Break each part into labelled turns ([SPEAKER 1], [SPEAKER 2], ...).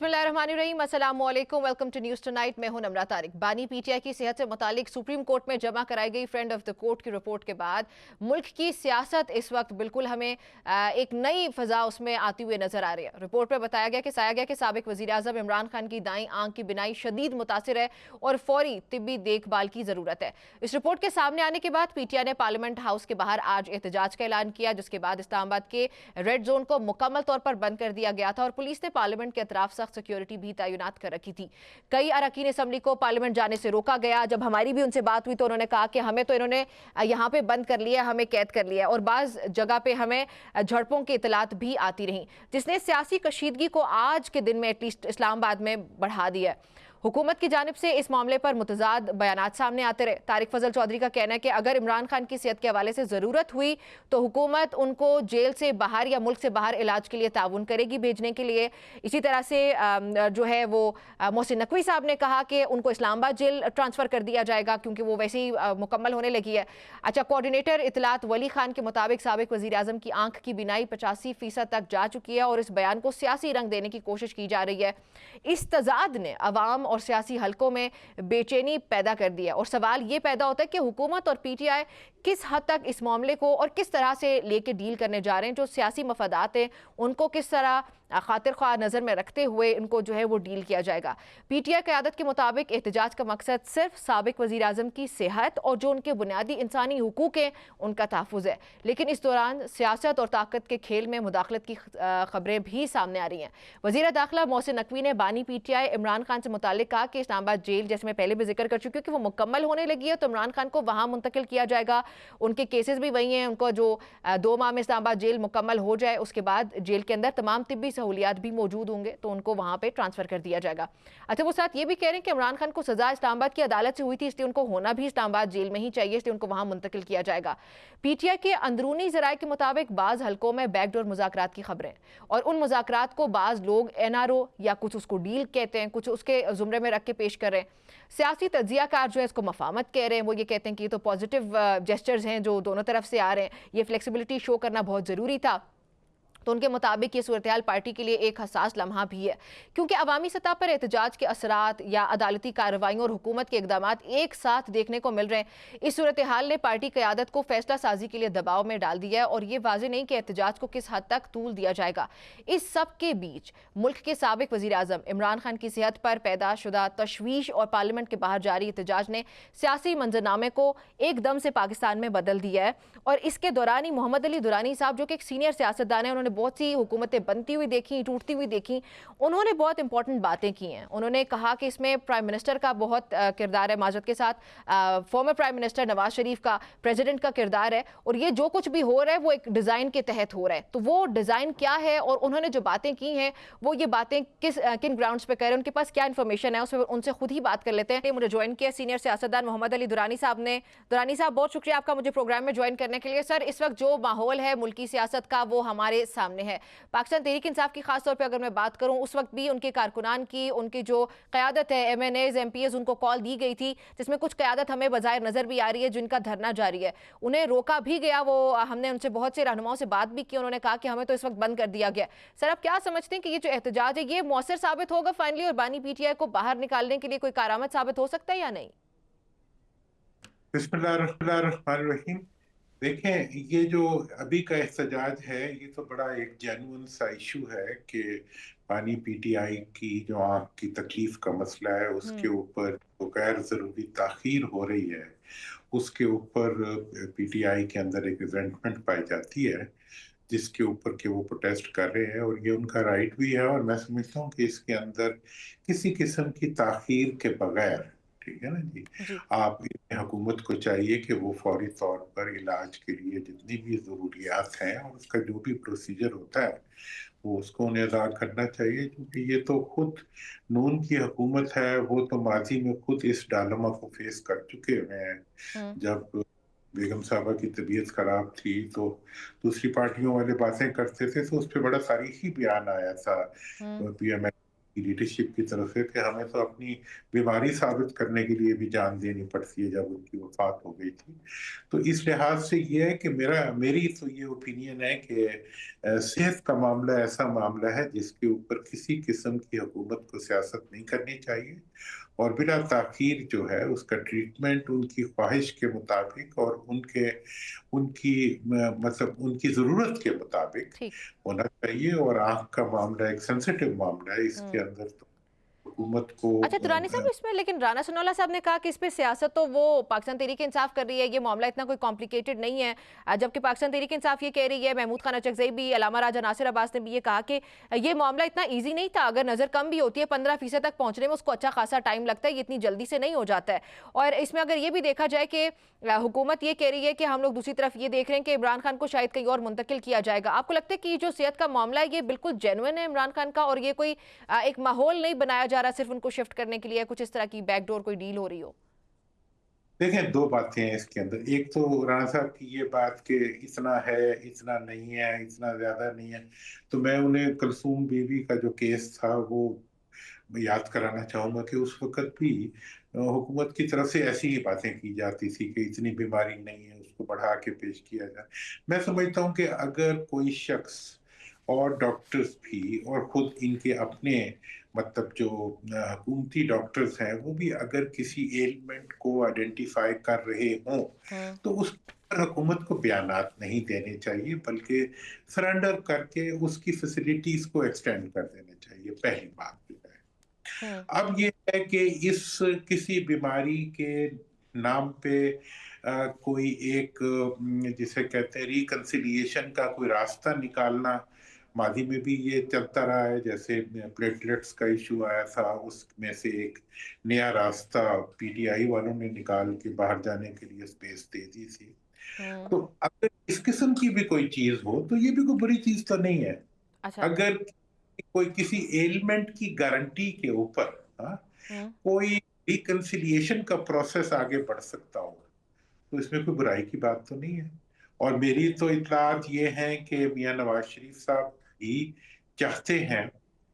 [SPEAKER 1] बिस्मिल्लाहिर्रहमानिर्रहीम, अस्सलाम वालेकुम, वेलकम टू न्यूज़ टुनाइट। मैं हूं नम्रा तारिक। बानी पीटीआई की सेहत से मुतालिक सुप्रीम कोर्ट में जमा कराई गई फ्रेंड ऑफ द कोर्ट की रिपोर्ट के बाद मुल्क की सियासत इस वक्त बिल्कुल हमें एक नई फ़ज़ा उसमें आती हुई नज़र आ रही है। रिपोर्ट में बताया गया कि साबिक वज़ीर आज़म इमरान खान की दाईं आंख की बिनाई शदीद मुतासिर है और फौरी तिब्बी देखभाल की ज़रूरत है। इस रिपोर्ट के सामने आने के बाद पीटीआई ने पार्लियामेंट हाउस के बाहर आज एहतजाज का ऐलान किया, जिसके बाद इस्लामाबाद के रेड जोन को मुकम्मल तौर पर बंद कर दिया गया था और पुलिस ने पार्लियामेंट के अतराफ सख्त सिक्योरिटी भी तैनात कर रखी थी। कई अरकान असम्बली को पार्लियामेंट जाने से रोका गया। जब हमारी भी उनसे बात हुई तो उन्होंने कहा कि हमें तो इन्होंने यहाँ पे बंद कर लिया, हमें कैद कर लिया और बाज़ जगह पे हमें झड़पों की इतलात भी आती रहीं, जिसने सियासी कशीदगी को आज के दिन में एटलीस्ट इस्लामाबाद में बढ़ा दिया है। हुकूमत की जानिब से इस मामले पर मुतज़ाद बयानात सामने आते रहे। तारिक फजल चौधरी का कहना है कि अगर इमरान खान की सेहत के हवाले से ज़रूरत हुई तो हुकूमत उनको जेल से बाहर या मुल्क से बाहर इलाज के लिए ताउन करेगी भेजने के लिए। इसी तरह से जो है वो मोहसिन नकवी साहब ने कहा कि उनको इस्लामाबाद जेल ट्रांसफ़र कर दिया जाएगा क्योंकि वो वैसे ही मुकम्मल होने लगी है। अच्छा, कोऑर्डिनेटर इतलात वली खान के मुताबिक साबिक वज़ीर आज़म की आंख की बिनाई 85% तक जा चुकी है और इस बयान को सियासी रंग देने की कोशिश की जा रही है। इस तजाद ने अवाम और सियासी हलकों में बेचैनी पैदा कर दिया और सवाल ये पैदा होता है कि हुकूमत और पीटीआई किस हद तक इस मामले को और किस तरह से लेके डील करने जा रहे हैं। जो सियासी मफादात हैं उनको किस तरह खातिर ख्वाह नज़र में रखते हुए इनको जो है वो डील किया जाएगा। पीटीआई क़यादत के मुताबिक एहतजाज का मकसद सिर्फ साबिक वज़ीर आज़म की सेहत और जो उनके बुनियादी इंसानी हुकूक हैं उनका तहफ़्फ़ुज़ है, लेकिन इस दौरान सियासत और ताकत के खेल में मुदाखलत की खबरें भी सामने आ रही हैं। वज़ीर दाखिला मोहसिन नकवी ने बानी पीटीआई इमरान खान से मुताल्लिक़ कहा कि इस्लामाबाद जेल, जैसे मैं पहले भी जिक्र कर चुकी हूँ कि वो मुकम्मल होने लगी है तो इमरान खान को वहाँ मुंतकिल किया जाएगा। उनके केसेस भी वही हैं, उनको जो 2 माह में इस्लामाबाद जेल मुकम्मल हो जाए उसके बाद जेल के अंदर तमाम तिब्बी सहूलियात भी मौजूद होंगे तो उनको वहाँ पे ट्रांसफ़र कर दिया जाएगा। अच्छा, वो साथ ये भी कह रहे हैं कि इमरान खान को सज़ा इस्लामाबाद की अदालत से हुई थी, इसलिए उनको होना भी इस्लामाबाद जेल में ही चाहिए, इसलिए उनको वहाँ मुंतकिल किया जाएगा। पीटीआई के अंदरूनी ज़राए के मुताबिक बाज़ हलकों में बैकडोर मुज़ाकरात की खबरें और उन मुज़ाकरात को बाज़ लोग एनआरओ या कुछ उसको डील कहते हैं, कुछ उसके ज़ुमरे में रख के पेश कर रहे हैं। सियासी तज्ज़ियाकार जो है इसको मफामत कह रहे हैं, वो ये कहते हैं कि ये तो पॉजिटिव जेस्चर्स हैं जो दोनों तरफ से आ रहे हैं, ये फ्लेक्सिबिलिटी शो करना बहुत ज़रूरी था। तो उनके मुताबिक ये सूरत हाल पार्टी के लिए एक हसास लम्हा भी है क्योंकि अवामी सतह पर एहतजाज के असरात या अदालती कार्रवाइयों और हुकूमत के इकदामात एक साथ देखने को मिल रहे हैं। इस सूरत हाल ने पार्टी क़यादत को फैसला साजी के लिए दबाव में डाल दिया है और ये वाज़ेह नहीं कि एहतजाज को किस हद तक तूल दिया जाएगा। इस सब के बीच मुल्क के साबिक वज़ीर आज़म इमरान खान की सेहत पर पैदा शुदा तशवीश और पार्लियामेंट के बाहर जारी एहतजाज ने सियासी मंजरनामे को एकदम से पाकिस्तान में बदल दिया है और इसके दौरान ही मोहम्मद अली दुरानी साहब, जो कि एक सीनियर सियासतदान है, उन्होंने बहुत सी हुकूमतें बनती हुई देखी, टूटती हुई देखी, उन्होंने बहुत इंपॉर्टेंट बातें की हैं। उन्होंने कहा कि इसमें प्राइम मिनिस्टर का बहुत किरदार है, माजरत के साथ former prime minister Nawaz Sharif का, प्रेसिडेंट का किरदार है और ये जो कुछ भी हो रहा है वो एक डिज़ाइन के तहत हो रहा है। तो वो डिज़ाइन क्या है और उन्होंने जो बातें की हैं वो ये बातें किन ग्राउंड्स पे कर रहे हैं, उनके पास क्या इन्फॉर्मेशन है, उसमें उनसे खुद ही बात कर लेते हैं। मुझे ज्वाइन किया सीनियर सियासतदान मोहम्मद अली दुरानी साहब ने। दुरानी साहब, बहुत शुक्रिया आपका मुझे प्रोग्राम में ज्वाइन करने के लिए। सर, इस वक्त जो माहौल है मुल्की सियासत का वो हमारे सामने है। पाकिस्तान तहरीक इंसाफ की खास तौर पे अगर मैं बात करूं, उस वक्त भी उनके कारकुनान की, उनकी जो क़यादत है, एमएनएज एमपीएस, उनको कॉल दी गई थी जिसमें कुछ क़यादत हमें बज़ाहिर नज़र भी आ रही है जिनका धरना जारी है। उन्हें रोका भी गया, वो हमने उनसे बहुत से रहनुमाओं से बात भी की, उन्होंने कहा कि हमें तो इस वक्त बंद कर दिया गया। सर, आप क्या समझते हैं कि ये जो एहतजाज है ये मौसर साबित होगा फाइनली और बानी पीटीआई को बाहर निकालने के लिए कोई कारआमद साबित हो सकता है या नहीं?
[SPEAKER 2] बिस्मिल्लाहिर्रहमानिर्रहीम। देखें, ये जो अभी का एहतजाज है ये तो बड़ा एक जेन्युइन सा इशू है कि पानी पीटीआई की जो आँख की तकलीफ का मसला है उसके ऊपर तो गैर ज़रूरी ताख़ीर हो रही है, उसके ऊपर पीटीआई के अंदर एक रिजेंटमेंट पाई जाती है जिसके ऊपर कि वो प्रोटेस्ट कर रहे हैं और ये उनका राइट भी है। और मैं समझता हूँ कि इसके अंदर किसी किस्म की ताख़ीर के बगैर, ठीक है ना जी, आप हुकूमत को चाहिए कि वो फौरी तौर पर इलाज के लिए जितनी भी ज़रूरियात हैं और उसका जो भी प्रोसीजर होता है वो उसको उन्हें अदा करना चाहिए, क्योंकि ये तो खुद नून की हुकूमत है, वो तो माजी में खुद इस डायलेमा को फेस कर चुके हुए हैं। जब बेगम साहबा की तबीयत खराब थी तो दूसरी पार्टियों वाले बातें करते थे तो उस पर बड़ा तारीखी बयान आया था पीएम लीडरशिप की तरफ से कि हमें तो अपनी बीमारी साबित करने के लिए भी जान देनी पड़ती है जब उनकी वफात हो गई थी। तो इस लिहाज से ये है कि मेरी तो ये ओपिनियन है कि सेहत का मामला ऐसा मामला है जिसके ऊपर किसी किस्म की हुकूमत को सियासत नहीं करनी चाहिए, और बिला ताखीर जो है उसका ट्रीटमेंट उनकी ख्वाहिश के मुताबिक और उनकी मतलब उनकी ज़रूरत के मुताबिक
[SPEAKER 1] ठीक।
[SPEAKER 2] होना चाहिए। और आँख का मामला एक सेंसिटिव मामला है, इसके
[SPEAKER 1] हम्म।
[SPEAKER 2] अंदर तो हुकूमत को
[SPEAKER 1] अच्छा, दुरानी साहब, इसमें लेकिन राना सनाउल्लाह साहब ने कहा कि इस पे सियासत तो वो पाकिस्तान तहरीक इंसाफ कर रही है, ये मामला इतना कोई कॉम्प्लिकेटेड नहीं है। जबकि पाकिस्तान तहरीक इंसाफ ये कह रही है, महमूद खान अचकज़ई भी, अलामा राजा नासिर अब्बास ने भी ये कहा कि ये मामला इतना ईजी नहीं था। अगर नज़र कम भी होती है 15% तक पहुंचने में उसको अच्छा खासा टाइम लगता है, ये इतनी जल्दी से नहीं हो जाता है। और इसमें अगर ये भी देखा जाए कि हुकूमत ये कह रही है कि हम लोग दूसरी तरफ ये देख रहे हैं कि इमरान खान को शायद कहीं और मुंतकिल किया जाएगा, आपको लगता है कि जो सेहत का मामला है ये बिल्कुल जेन्युइन है इमरान खान का, और ये कोई एक माहौल नहीं बनाया जा रहा सिर्फ उनको शिफ्ट करने के लिए, कुछ इस तरह की बैकडोर कोई डील हो रही हो?
[SPEAKER 2] देखें, दो बातें हैं इसके अंदर। एक तो राणा साहब की ये बात कि इतना है, इतना नहीं है, इतना ज्यादा नहीं है, तो मैं उन्हें कलसूम बीवी का जो केस था वो याद कराना चाहूंगा कि उस वक्त भी हुकूमत की तरफ से ऐसी ही बातें की जाती थी कि इतनी बीमारी नहीं है, उसको बढ़ा के पेश किया जाए। मैं समझता हूँ कि अगर कोई शख्स और डॉक्टर्स भी और खुद इनके अपने मतलब जो हुकूमती डॉक्टर्स हैं वो भी अगर किसी एलिमेंट को आइडेंटिफाई कर रहे हों
[SPEAKER 1] हम्म।
[SPEAKER 2] तो उस पर हुकूमत को बयानात नहीं देने चाहिए, बल्कि सरेंडर करके उसकी फैसिलिटीज को एक्सटेंड कर देने चाहिए, पहली बात जो है।
[SPEAKER 1] हम्म।
[SPEAKER 2] अब ये है कि इस किसी बीमारी के नाम पे कोई एक जिसे कहते हैं रिकंसिलिएशन का कोई रास्ता निकालना, मादी में भी ये चलता रहा है। जैसे प्लेटलेट्स का इशू आया था, उसमें से एक नया रास्ता पीटीआई वालों ने निकाल के बाहर जाने के लिए स्पेस दे दी थी।
[SPEAKER 1] हम्म।
[SPEAKER 2] तो अगर इस किस्म की भी कोई चीज हो तो ये भी कोई बुरी चीज तो नहीं है।
[SPEAKER 1] अच्छा।
[SPEAKER 2] अगर कोई किसी एलिमेंट की गारंटी के ऊपर हाँ,
[SPEAKER 1] हम्म।
[SPEAKER 2] कोई रिकंसिलिएशन का प्रोसेस आगे बढ़ सकता हो तो इसमें कोई बुराई की बात तो नहीं है। और मेरी तो इत्तलात ये है कि मियां नवाज शरीफ साहब भी चाहते हैं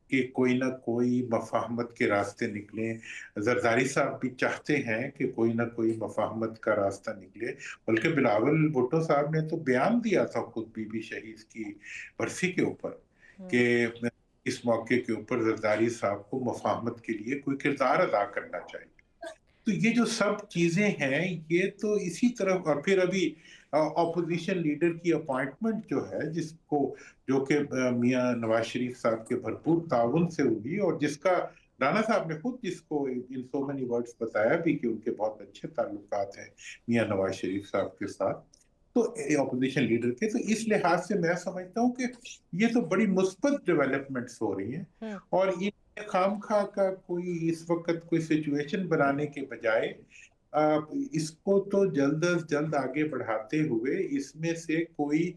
[SPEAKER 2] कि कोई ना कोई मफाहमत के रास्ते निकले। जरदारी साहब भी चाहते हैं कि कोई ना कोई मफाहमत का रास्ता निकले। बल्कि बिलावल भुट्टो साहब ने तो बयान दिया था खुद बीबी शहीद की बरसी के ऊपर
[SPEAKER 1] हम्म।
[SPEAKER 2] कि इस मौके के ऊपर जरदारी साहब को मफाहमत के लिए कोई किरदार अदा करना चाहिए। तो ये जो सब चीजें हैं ये तो इसी तरफ। और फिर अभी ऑपोजिशन लीडर की अपॉइंटमेंट जो है जिसको जो कि मियां नवाज शरीफ साहब के भरपूर ताउन से हुई, और जिसका राणा साहब ने खुद जिसको इन सो मेनी वर्ड्स बताया भी कि उनके बहुत अच्छे ताल्लुकात हैं मियां नवाज शरीफ साहब के साथ, तो ऑपोजिशन लीडर के। तो इस लिहाज से मैं समझता हूँ कि ये तो बड़ी मुस्बत डेवलपमेंट्स हो रही हैं।
[SPEAKER 1] हम्म।
[SPEAKER 2] और ये खामखा का कोई इस वक्त कोई सिचुएशन बनाने के बजाय इसको तो जल्द अज जल्द आगे बढ़ाते हुए इसमें से कोई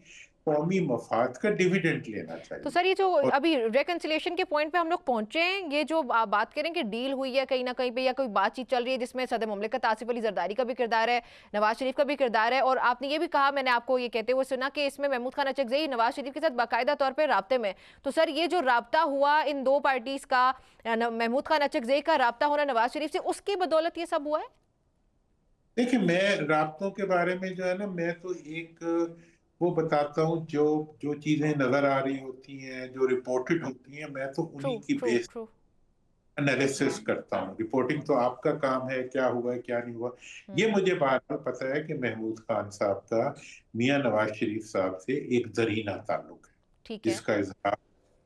[SPEAKER 2] कौमी मफाद का डिविडेंड लेना
[SPEAKER 1] तो
[SPEAKER 2] चाहिए।
[SPEAKER 1] सर, ये जो
[SPEAKER 2] और
[SPEAKER 1] अभी रेकंसिलिएशन के पॉइंट पे हम लोग पहुंचे हैं, ये जो आप बात करें कि डील हुई है कहीं ना कहीं पे या कोई बातचीत चल रही है जिसमें सदर मुमलिकत आसिफ अली जरदारी का भी किरदार है, नवाज शरीफ का भी किरदार है, और आपने ये भी कहा, मैंने आपको ये कहते हुए सुना कि इसमें महमूद खान अचकज़ई नवाज शरीफ के साथ बाकायदा तौर पर राब्ते में। तो सर, ये जो राब्ता हुआ इन दो पार्टीज का, महमूद खान अचकज़ई का राब्ता होना नवाज शरीफ से, उसकी बदौलत ये सब हुआ है?
[SPEAKER 2] देखिए, मैं राब्तों के बारे में जो है ना, मैं तो एक वो बताता हूँ जो जो चीजें नजर आ रही होती हैं, जो रिपोर्टेड होती हैं, मैं तो
[SPEAKER 1] ट्रू,
[SPEAKER 2] उन्हीं की
[SPEAKER 1] ट्रू,
[SPEAKER 2] बेस
[SPEAKER 1] ट्रू।
[SPEAKER 2] एनालिसिस करता हूँ। रिपोर्टिंग तो आपका काम है, क्या हुआ क्या नहीं हुआ। ये
[SPEAKER 1] हम्म।
[SPEAKER 2] मुझे बार बार पता है कि महमूद खान साहब का मियां नवाज शरीफ साहब से एक जरीना ताल्लुक है,
[SPEAKER 1] ठीक है।
[SPEAKER 2] जिसका इजहार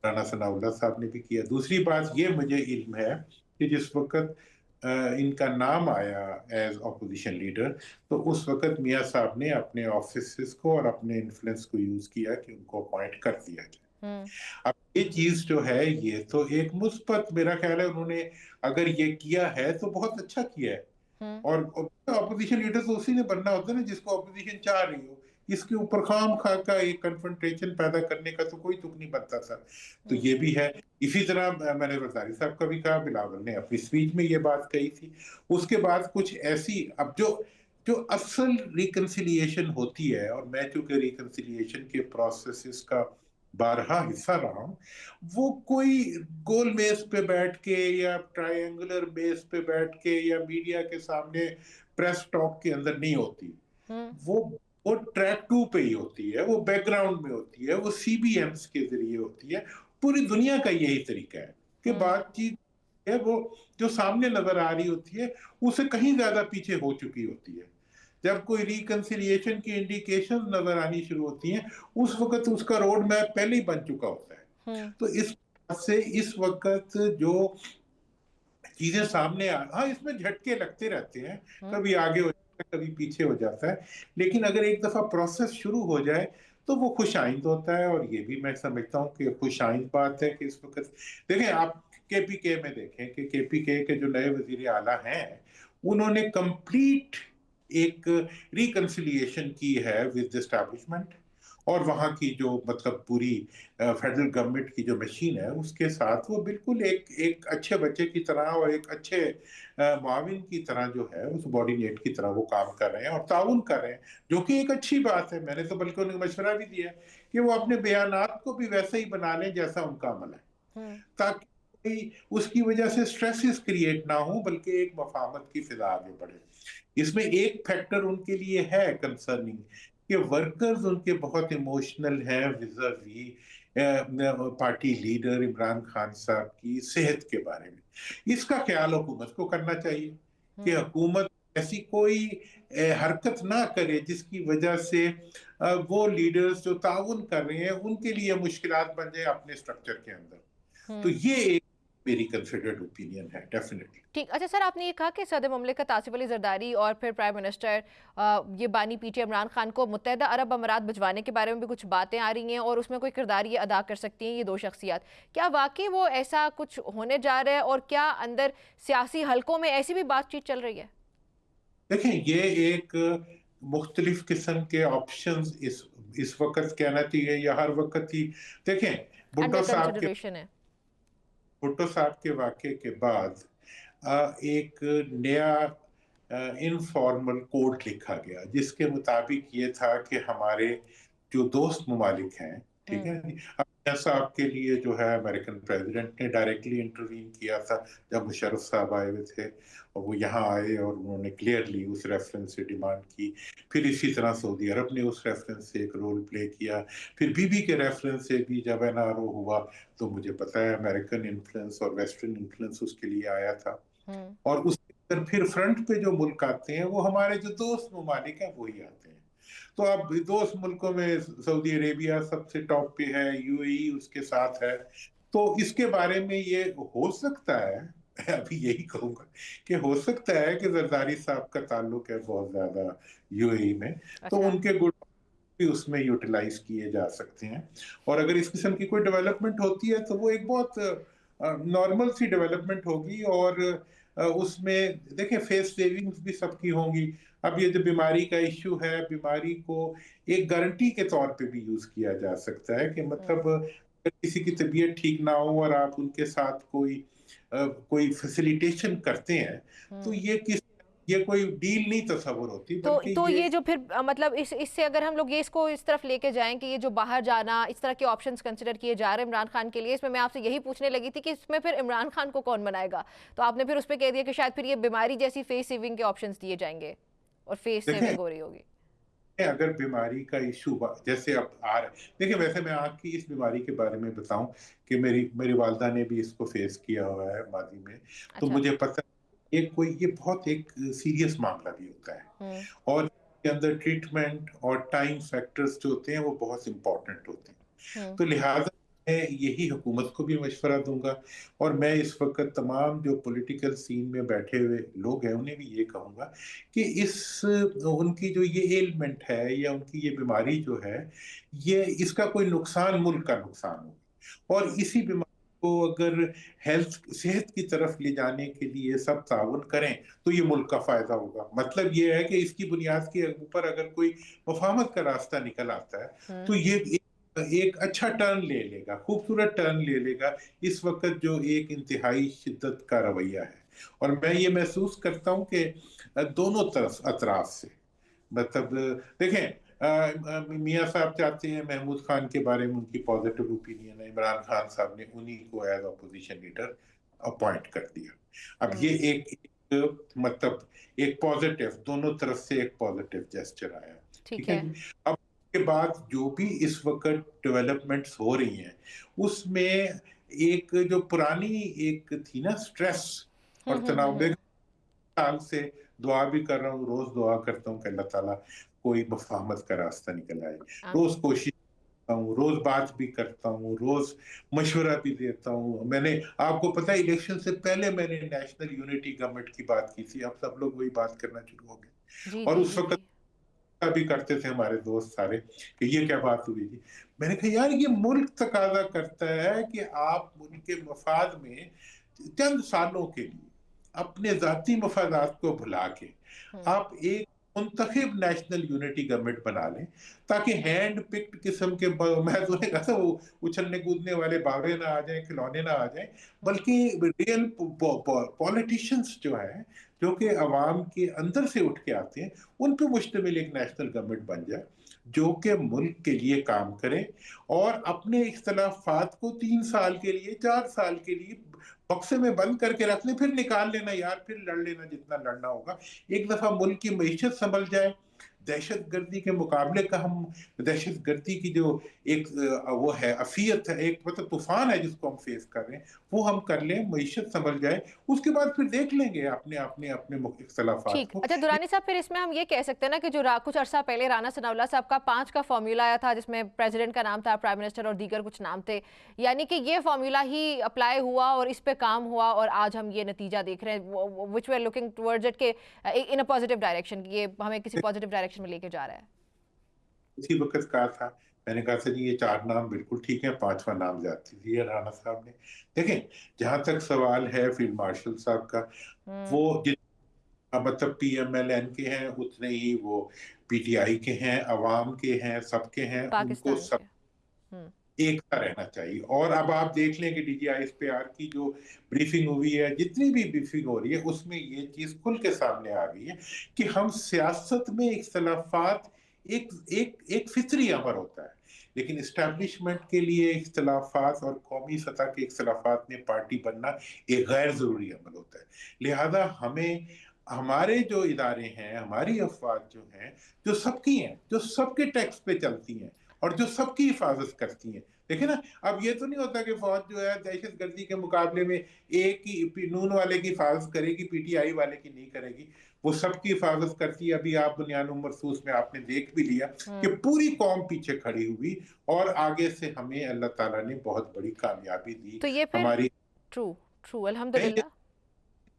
[SPEAKER 2] राना सनाउल्लाह साहब ने भी किया। दूसरी बात ये मुझे इल्म है कि जिस वक्त इनका नाम आया एज ऑपोजिशन लीडर, तो उस वक्त मियां साहब ने अपने ऑफिस को और अपने इन्फ्लुएंस को यूज किया कि उनको अपॉइंट कर दिया जाए।
[SPEAKER 1] हम्म।
[SPEAKER 2] अब ये चीज जो है ये तो एक मुस्बत, मेरा ख्याल है उन्होंने अगर ये किया है तो बहुत अच्छा किया है।
[SPEAKER 1] हम्म।
[SPEAKER 2] और ऑपोजिशन लीडर तो उसी ने बनना होता है ना जिसको ऑपोजिशन चाह रही हो। इसके ऊपर खाम खा का एक कन्फ्रंटेशन पैदा करने का तो कोई तुक नहीं बनता था। तो
[SPEAKER 1] हम्म।
[SPEAKER 2] ये भी है। इसी तरह मैंने रजारी साहब का भी कहा, बिलावल ने अपनी स्पीच में ये बात कही थी। उसके बाद कुछ ऐसी, अब जो जो असल रिकंसिलिएशन होती है, और मैं चूंकि रिकंसिलिएशन के प्रोसेस का बारहा हिस्सा रहा हूँ, वो कोई गोल मेज पे बैठ के या ट्रायंगुलर मेज पे बैठ के या मीडिया के सामने प्रेस टॉक के अंदर नहीं होती।
[SPEAKER 1] हम्म।
[SPEAKER 2] वो वो ट्रैक टू पे ही होती है, वो बैकग्राउंड में होती है, वो सीबीएम्स के जरिए होती है। पूरी दुनिया का यही तरीका है कि
[SPEAKER 1] हम्म।
[SPEAKER 2] बातचीत है वो जो सामने नजर आ रही होती है उसे कहीं ज्यादा पीछे हो चुकी होती है। जब कोई रिकंसिलिएशन की इंडिकेशन नजर आनी शुरू होती हैं, उस वक्त उसका रोड मैप पहले ही बन चुका होता है।
[SPEAKER 1] हम्म।
[SPEAKER 2] तो इस बात से इस वक्त जो चीजें सामने आ, हाँ इसमें झटके लगते रहते हैं,
[SPEAKER 1] हम्म।
[SPEAKER 2] कभी आगे हो जाता है कभी पीछे हो जाता है, लेकिन अगर एक दफा प्रोसेस शुरू हो जाए तो वो खुशाइंद होता है। और ये भी मैं समझता हूँ कि खुशाइंद बात है कि इस वक्त देखें आप केपीके में देखें कि केपीके के जो नए वजीर आला हैं उन्होंने कंप्लीट एक रिकंसिलिएशन की है विद एस्टैब्लिशमेंट, और वहां की जो मतलब पूरी फेडरल गवर्नमेंट की जो मशीन है उसके साथ वो बिल्कुल एक एक अच्छे बच्चे की तरह और एक अच्छे मुआविन की तरह जो है उस बॉर्डिनेट की तरह वो काम कर रहे हैं और ताउन कर रहे हैं, जो कि एक अच्छी बात है। मैंने तो बल्कि उन्हें मशवरा भी दिया कि वो अपने बयानात को भी वैसे ही बना लें जैसा उनका अमल है,
[SPEAKER 1] हम्म।
[SPEAKER 2] ताकि कोई उसकी वजह से स्ट्रेसेस क्रिएट ना हो बल्कि एक मफाहमत की फिजा आगे बढ़े। इसमें एक फैक्टर उनके लिए है कंसर्निंग कि वर्कर्स उनके बहुत इमोशनल हैं vis-à-vis party leader Imran Khan साहब की सेहत के बारे में। इसका ख्याल हुकूमत को करना चाहिए कि
[SPEAKER 1] हम्म।
[SPEAKER 2] हुकूमत ऐसी कोई हरकत ना करे जिसकी वजह से वो लीडर्स जो ताउन कर रहे हैं उनके लिए मुश्किलात बन जाए अपने स्ट्रक्चर के अंदर। तो
[SPEAKER 1] हम्म।
[SPEAKER 2] ये एक मेरी कंसिडर्ड ओपिनियन है डेफिनेटली।
[SPEAKER 1] ठीक। अच्छा सर, आपने ये कहा कि सदर मुमलिकत आसिफ अली जरदारी और फिर प्राइम मिनिस्टर ये बानी पीटी इमरान खान को मुत्तहदा अरब अमारात भिजवाने के बारे में भी कुछ बातें आ रही हैं और उसमें कोई किरदार ये अदा कर सकती हैं ये दो शख्सियत। क्या वाकई वो ऐसा कुछ होने जा रहा है और क्या अंदर सियासी हलकों में ऐसी भी बातचीत चल रही है?
[SPEAKER 2] देखें ये एक मुख्तलिफ किस्म के ऑप्शंस इस वक्त कहना चाहिए या हर वक्त ही देखें।
[SPEAKER 1] अंडर
[SPEAKER 2] भुट्टो साहब के
[SPEAKER 1] कंसिडरेशन है।
[SPEAKER 2] भुट्टो साहब के वाक़े के बाद एक नया इनफॉर्मल कोड लिखा गया जिसके मुताबिक ये था कि हमारे जो दोस्त ममालिक हैं, ठीक
[SPEAKER 1] हम्म।
[SPEAKER 2] है, मियां साहब के लिए जो है अमेरिकन प्रेसिडेंट ने डायरेक्टली इंटरवीन किया था जब मुशर्रफ साहब आए हुए थे, और वो यहाँ आए और उन्होंने क्लियरली उस रेफरेंस से डिमांड की। फिर इसी तरह सऊदी अरब ने उस रेफरेंस से एक रोल प्ले किया। फिर बीबी के रेफरेंस से भी जब एनआरओ हुआ तो मुझे पता है अमेरिकन इन्फ्लुएंस और वेस्टर्न इन्फ्लुएंस उसके लिए आया था।
[SPEAKER 1] हम्म।
[SPEAKER 2] और उसके अंदर फिर फ्रंट पे जो मुल्क आते हैं वो हमारे जो दोस्त ममालिक हैं वही आते हैं। तो अब दोस्त मुल्कों में सऊदी अरेबिया सबसे टॉप पे है, यूएई उसके साथ है। तो इसके बारे में ये हो सकता है अभी यही कहूंगा कि हो सकता है कि जरदारी साहब का ताल्लुक है बहुत ज्यादा यूएई में, तो
[SPEAKER 1] अच्छा।
[SPEAKER 2] उनके गुड भी उसमें यूटिलाइज किए जा सकते हैं। और अगर इस किस्म की कोई डेवलपमेंट होती है तो वो एक बहुत नॉर्मल सी डेवलपमेंट होगी। और उसमें देखें फेस सेविंग्स भी सबकी होंगी। अब ये जो बीमारी का इश्यू है, बीमारी को एक गारंटी के तौर पे भी यूज किया जा सकता है कि
[SPEAKER 1] हम्म।
[SPEAKER 2] मतलब अगर किसी की तबीयत ठीक ना हो और आप उनके साथ कोई फैसिलिटेशन करते हैं तो
[SPEAKER 1] हम्म।
[SPEAKER 2] ये कोई डील नहीं तस्वुर होती बल्कि
[SPEAKER 1] तो
[SPEAKER 2] ये
[SPEAKER 1] ये जो फिर मतलब इससे अगर हम लोग ये इसको इस तरफ लेके जाएं कि ये जो बाहर जाना इस तरह के ऑप्शंस कंसिडर किए जा रहे हैं इमरान खान के लिए, इसमें मैं आपसे यही पूछने लगी थी कि इसमें फिर इमरान खान को कौन बनाएगा? तो आपने फिर उस पर कह दिया कि शायद फिर ये बीमारी जैसी फेस सेविंग के ऑप्शंस दिए जाएंगे और फेस
[SPEAKER 2] देखें
[SPEAKER 1] सेविंग हो रही होगी।
[SPEAKER 2] अगर बीमारी का इशू जैसे अब आ रहा है, देखिए वैसे मैं आँख की इस बीमारी के बारे में बताऊं कि मेरी मेरी वालदा ने भी इसको फेस किया हुआ है माजी में, तो
[SPEAKER 1] अच्छा।
[SPEAKER 2] मुझे पता है ये बहुत एक सीरियस मामला भी होता है।
[SPEAKER 1] हम्म।
[SPEAKER 2] और इसके अंदर ट्रीटमेंट और टाइम फैक्टर्स जो होते हैं वो बहुत इंपॉर्टेंट होते हैं।
[SPEAKER 1] हम्म।
[SPEAKER 2] तो लिहाजा मैं यही हुकूमत को भी मशवरा दूंगा, और मैं इस वक्त तमाम जो पॉलिटिकल सीन में बैठे हुए लोग हैं उन्हें भी ये कहूंगा कि उनकी जो ये एलिमेंट है या उनकी ये बीमारी जो है, ये इसका कोई नुकसान मुल्क का नुकसान हो, और इसी बीमारी को अगर हेल्थ सेहत की तरफ ले जाने के लिए सब ताउन करें तो ये मुल्क का फायदा होगा। मतलब ये है कि इसकी बुनियाद के ऊपर अगर कोई मुफाहमत का रास्ता निकल आता है तो
[SPEAKER 1] हम्म।
[SPEAKER 2] ये एक अच्छा टर्न ले लेगा, खूबसूरत टर्न ले लेगा इस वक्त जो एक इंतहाई शिद्दत का रवैया है। और मैं ये महसूस करता हूं कि दोनों तरफ अतराफ से मतलब देखें मियाँ साहब चाहते हैं महमूद खान के बारे में उनकी पॉजिटिव ओपिनियन है, इमरान खान साहब ने उन्हीं को एज अपोजिशन लीडर अपॉइंट कर दिया। अब ये मतलब एक पॉजिटिव, दोनों तरफ से एक पॉजिटिव जेस्चर आया, ठीक
[SPEAKER 1] ठीक
[SPEAKER 2] है
[SPEAKER 1] है।
[SPEAKER 2] जी। अब के बाद जो भी इस वक्त डेवलपमेंट्स हो रही हैं उसमें एक जो पुरानी एक थी ना स्ट्रेस और तनाव, साल से दुआ भी कर रहा हूँ, रोज दुआ करता हूँ कि अल्लाह ताला कोई मफाहमत का रास्ता निकल आए। रोज
[SPEAKER 1] आमीन।
[SPEAKER 2] कोशिश करता हूँ, रोज बात भी करता हूँ, रोज मशवरा भी देता हूँ। मैंने आपको पता है इलेक्शन से पहले मैंने नेशनल यूनिटी गवर्नमेंट की बात की थी, अब सब लोग वही बात करना शुरू हो गए।
[SPEAKER 1] जी
[SPEAKER 2] और
[SPEAKER 1] जी
[SPEAKER 2] उस
[SPEAKER 1] जी
[SPEAKER 2] वक्त
[SPEAKER 1] जी।
[SPEAKER 2] भी करते थे हमारे दोस्त सारे कि ये क्या बात हुई थी। मैंने कहा यार ये मुल्क तकाजा करता है कि आप मुल्क के मफाद में चंद सालों के लिए अपने जाती मफादात को भुला के आप एक मुंतखब नेशनल यूनिटी गवर्नमेंट बना लें, ताकि हैंड पिक्ड किस्म के मैं तो नहीं कहता वो उछलने कूदने वाले बावरे ना आ जाए, खिलौने ना आ जाए, बल्कि रियल पॉलिटिशियंस जो है जो कि अवाम के अंदर से उठ के आते हैं, उन पे मुश्तमिल एक नेशनल गवर्नमेंट बन जाए जो कि मुल्क के लिए काम करे और अपने इख्तलाफात को 3 साल के लिए 4 साल के लिए बक्से में बंद करके रख ले, फिर निकाल लेना यार, फिर लड़ लेना जितना लड़ना होगा। एक दफा मुल्क की मईशत संभल जाए, दहशत गर्दी के मुकाबले का हम दहशत गर्दी की जो एक वो है अफियत है, एक मतलब तूफान है जिसको हम फेस कर रहे हैं, वो हम कर लें, मईशत संभल जाए, उसके बाद फिर देख लेंगे अपने अपने अपने इख्तलाफात
[SPEAKER 1] ठीक।
[SPEAKER 2] को।
[SPEAKER 1] अच्छा दुरानी साहब, फिर इसमें हम ये कह सकते हैं ना कि जो कुछ अरसा पहले राना सनाउल्लाह साहब का 5 का फॉर्मूला आया था, जिसमें प्रेसिडेंट का नाम था, प्राइम मिनिस्टर और दीगर कुछ नाम थे, यानी कि ये फॉर्मूला ही अप्लाई हुआ और इस पे काम हुआ और आज हम ये नतीजा देख रहे हैं, which we are looking towards it के इन अ पॉजिटिव डायरेक्शन, ये हमें किसी पॉजिटिव डायरेक्शन में लेके जा रहा है।
[SPEAKER 2] उसी वक्त कहा था, मैंने कहा था जी ये 4 नाम बिल्कुल ठीक है, 5वां नाम जाती थी राणा साहब ने। देखें, जहां तक सवाल है फील्ड मार्शल साहब का, वो मतलब पीएमएलएन के हैं उतने ही वो पीटीआई के हैं, अवाम के हैं, सबके हैं, उनको
[SPEAKER 1] पाकिस्तान
[SPEAKER 2] सब
[SPEAKER 1] के। हम्म।
[SPEAKER 2] एकता रहना चाहिए। और अब आप देख लें कि डीजीआईएसपीआर की जो ब्रीफिंग हुई है, जितनी भी ब्रीफिंग हो रही है, उसमें ये चीज खुल के सामने आ गई है कि हम सियासत में इख्तलाफात एक एक एक फितरी अमर होता है, लेकिन इस्टेब्लिशमेंट के लिए इख्तलाफात और कौमी सतह के इख्तलाफात में पार्टी बनना एक गैर जरूरी अमल होता है। लिहाजा हमें हमारे जो इदारे हैं, हमारी अफवाज जो हैं, जो सबकी हैं, जो सबके टैक्स पे चलती हैं और जो सबकी हिफाजत करती हैं। देखिए ना, अब ये तो नहीं होता कि फौज जो है दहशत गर्दी के मुकाबले में एक ही नून वाले की हिफाजत करेगी, पीटीआई वाले की नहीं करेगी, वो सबकी हिफाजत करती है। अभी आप बुनियाद मरसूस में आपने देख भी लिया कि पूरी कौम पीछे खड़ी हुई और आगे से हमें अल्लाह ताला ने बहुत बड़ी कामयाबी दी।
[SPEAKER 1] तो ये फिर
[SPEAKER 2] हमारी
[SPEAKER 1] ट्रू ट्रू अल्हम्दुलिल्लाह।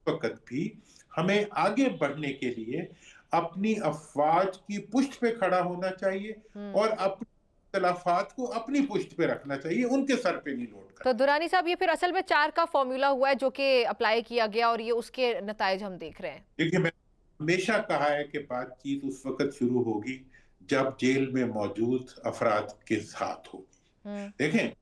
[SPEAKER 2] वक्त भी हमें आगे बढ़ने के लिए अपनी अफवाज की पुष्ट पे खड़ा होना चाहिए और अपने इख्तलाफात को अपनी पुष्ट पे रखना चाहिए, उनके सर पे नहीं लोड
[SPEAKER 1] तो
[SPEAKER 2] करना
[SPEAKER 1] दुरानी साहब, ये फिर असल में 4 का फॉर्मूला हुआ है जो कि अप्लाई किया गया और ये उसके नताइज हम देख रहे हैं।
[SPEAKER 2] चाहिए। देखिए, मैं हमेशा कहा है कि बातचीत उस वक्त शुरू होगी जब जेल में मौजूद अफराद के साथ होगी। देखें,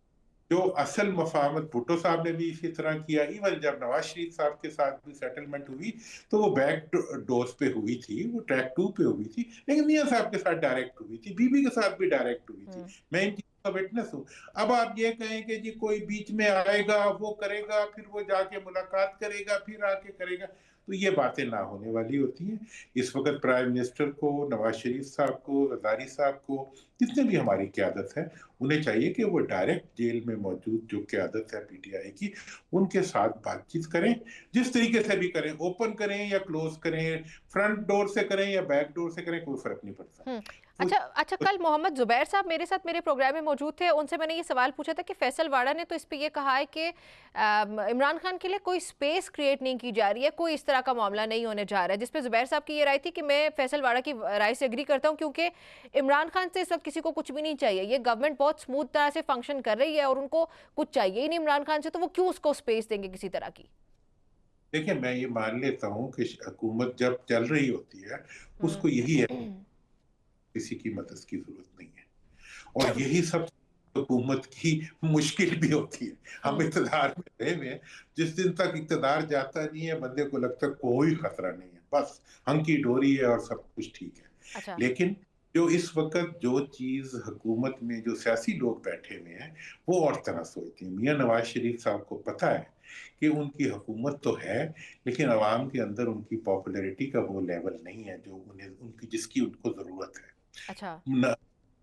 [SPEAKER 2] जो असल मफाहमत भुट्टो साहब ने भी इसी तरह किया, इवन जब नवाज शरीफ साहब के साथ भी सेटलमेंट हुई तो वो बैक डोर्स पे हुई थी, वो ट्रैक 2 पे हुई थी, लेकिन मियाँ साहब के साथ डायरेक्ट हुई थी, बीबी के साथ भी डायरेक्ट हुई थी। मैं इन चीजों का विटनेस हूँ। अब आप ये कहें कि जी कोई बीच में आएगा, वो करेगा, फिर वो जाके मुलाकात करेगा, फिर आके करेगा, तो ये बातें ना होने वाली होती हैं। इस वक्त प्राइम मिनिस्टर को, नवाज शरीफ साहब को, जरदारी साहब को, जितने भी हमारी क्यादत है, उन्हें चाहिए कि वो डायरेक्ट जेल में मौजूद जो क्यादत है पीटीआई की, उनके साथ बातचीत करें, जिस तरीके से भी करें, ओपन करें या क्लोज करें, फ्रंट डोर से करें या बैक डोर से करें, कोई फर्क नहीं पड़ता। वो
[SPEAKER 1] अच्छा अच्छा, कल मोहम्मद जुबैर साहब मेरे साथ मेरे प्रोग्राम में मौजूद थे, उनसे मैंने ये सवाल पूछा था कि फैसल वाड़ा ने तो इस पे ये कहा है कि इमरान खान के लिए कोई स्पेस क्रिएट नहीं की जा रही है, कोई इस तरह का मामला नहीं होने जा रहा है, जिसपे जुबैर साहब की ये राय थी कि मैं फैसल वाड़ा की राय से एग्री करता हूँ, क्योंकि इमरान खान से इस वक्त किसी को कुछ भी नहीं चाहिए, ये गवर्नमेंट बहुत स्मूथ तरह से फंक्शन कर रही है और उनको कुछ चाहिए ही नहीं इमरान खान से, तो वो क्यों उसको स्पेस देंगे किसी तरह की।
[SPEAKER 2] देखिए, मैं ये मान लेता हूँ कि हुकूमत जब चल रही होती है उसको यही है, किसी की मदद की जरूरत नहीं है, और यही सब हुकूमत की मुश्किल भी होती है। हम इक़्तिदार में रहे हुए हैं, जिस दिन तक इक़्तिदार जाता नहीं है बंदे को लगता है कोई खतरा नहीं है, बस हंकी डोरी है और सब कुछ ठीक है।
[SPEAKER 1] अच्छा।
[SPEAKER 2] लेकिन जो इस वक्त जो चीज हुकूमत में जो सियासी लोग बैठे हुए हैं वो और तरह सोचते हैं। मियां नवाज शरीफ साहब को पता है कि उनकी हुकूमत तो है, लेकिन अवाम के अंदर उनकी पॉपुलैरिटी का वो लेवल नहीं है जो उन्हें उनकी जिसकी उनको जरूरत है।
[SPEAKER 1] अच्छा।